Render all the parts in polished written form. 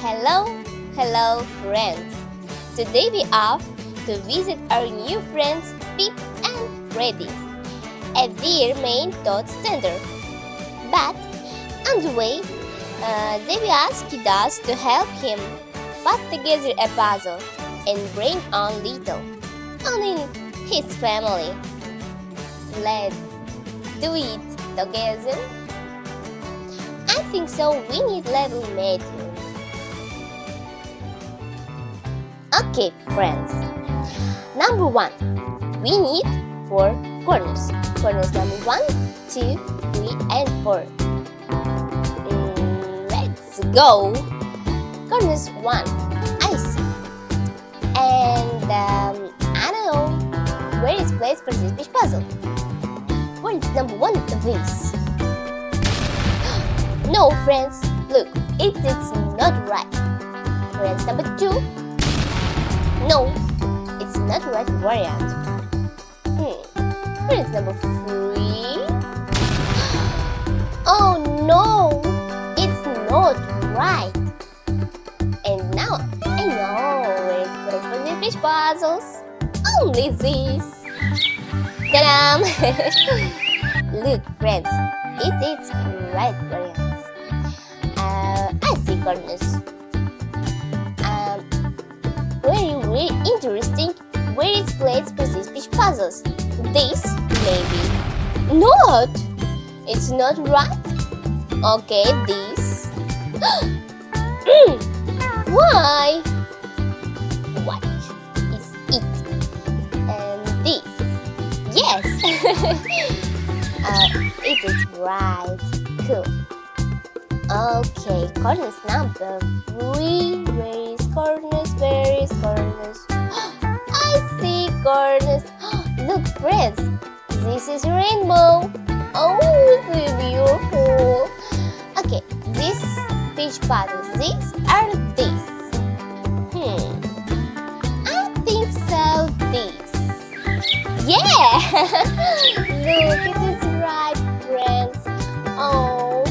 Hello friends! Today we are to visit our new friends Pip and Freddy at their main T.O.T.S center. But on the way, they will ask us to help him put together a puzzle and bring on little in his family. Let's do it together. I think so. We need level material. Okay, friends. Number 1, we need 4 corners. Corners number 1, 2, 3, and 4. Let's go. Corners 1, I see. And I don't know where is place for this big puzzle. Corners number 1, this. No, friends, look, it is not right. Friends number 2. No, it's not right variant. Friends number 3. Oh no, it's not right. And now I know where it's place for these fish puzzles. Only this. Ta-da! Look, friends, it is right variant. I see corners. Very interesting. Where is place for these fish puzzles? This, maybe. Not! It's not right. Okay, this. Why? What is it? And this. Yes! It is right. Cool. Okay, corners number 3. Where is corners? Where is corners? I see corners. Look, friends, this is rainbow. Oh, so beautiful. Okay, this fish puzzles. These are these. I think so. This. Yeah. Look, it is right, friends. Oh,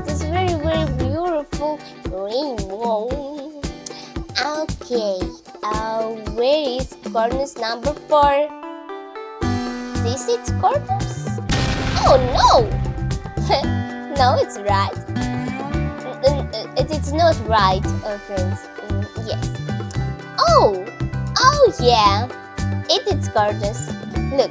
this very beautiful rainbow. Okay, where is corners number 4? This is corners? Oh no! No, it's right. It's not right, friends. Yes. Oh yeah, it is corners. Look,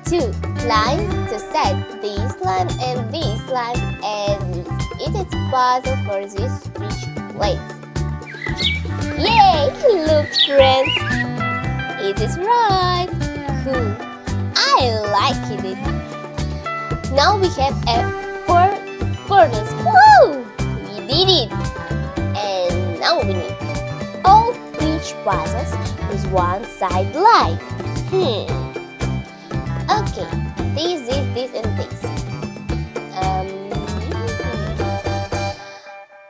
2 lines to set this line and this line, and it is puzzle for this fish place. Yay! Look, friends, it is right. Cool. I like it. Now we have 4 corners. Woo! We did it. And now we need all fish puzzles with one side line. Okay, this, and this.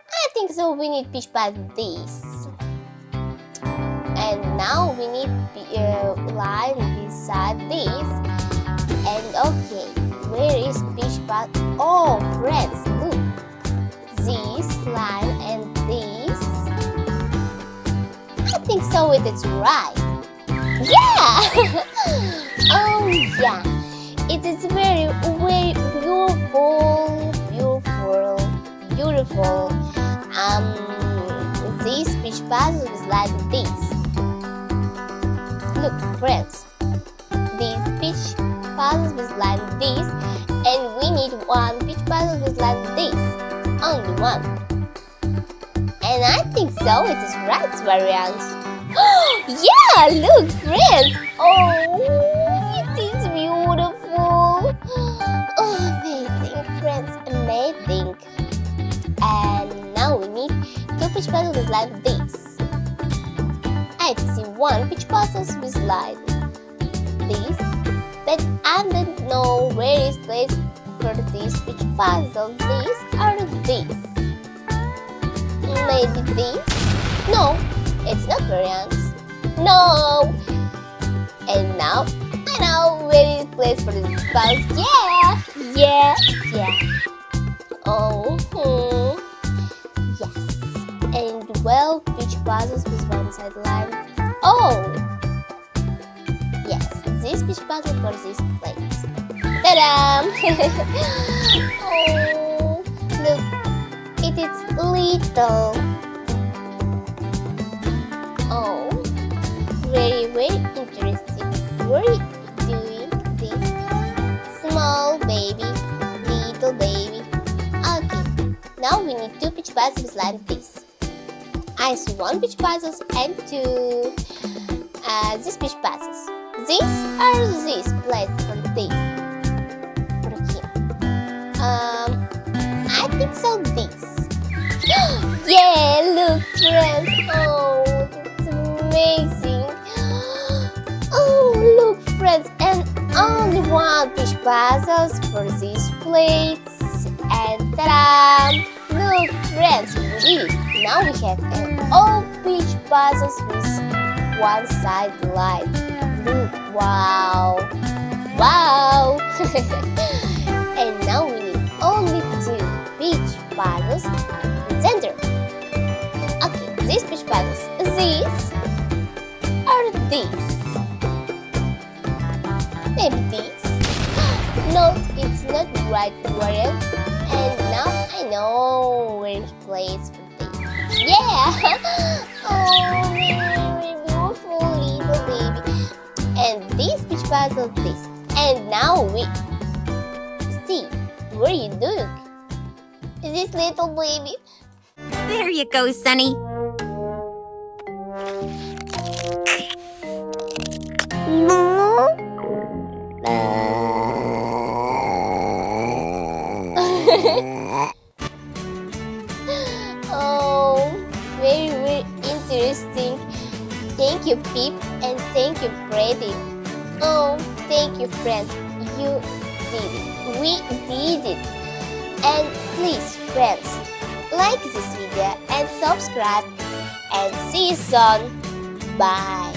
I think so. We need fish puzzle this. And now we need line beside this. And okay, where is fish pot? Oh, friends, look. This line and this. I think so. It is right. Yeah. Oh yeah. It is very beautiful. This fish puzzle is like this. Look, friends, this fish puzzle is like this, and we need one fish puzzle is like this. Only one. And I think so. It is right variant. Yeah, look, friends. Oh, it is beautiful. Oh, amazing, friends, amazing. And now we need 2 fish puzzles like this. I see 1 fish puzzle with like this, but I don't know where is place for this fish puzzle. This or this? Maybe this? No, it's not variants. No. And now I know where is place for this puzzle. Yeah. Oh. Yes. And 12 peach puzzles with one sideline. Oh! Yes, this peach puzzle for this plate. Ta-da! Oh, look, it is little. Oh, very, very interesting. What are you doing this? Small baby, little baby. Okay, now we need 2 peach puzzles like this. I see 1 peach puzzles and 2 these peach puzzles. These are these plates for this. For him. I think so this. Yeah, look friends. Oh, that's amazing. Oh, look friends, and only 1 peach puzzles for these plates. And ta-da! Look friends, really. Now we have an all peach puzzles with one side light. Look, wow! Wow! And now we need only 2 peach puzzles in the center. Okay, these peach puzzles. These or these? Maybe these? No, it's not right, Warren. And now I know where he plays for this. Yeah! Oh, very beautiful little baby. And this peach puzzle, this. And now we see, what are you doing? Is this little baby? There you go, Sonny. Oh, very, very interesting. Thank you, Pip, and thank you, Freddy. Oh, thank you, friends. You did it. We did it. And please, friends, like this video and subscribe. And see you soon. Bye.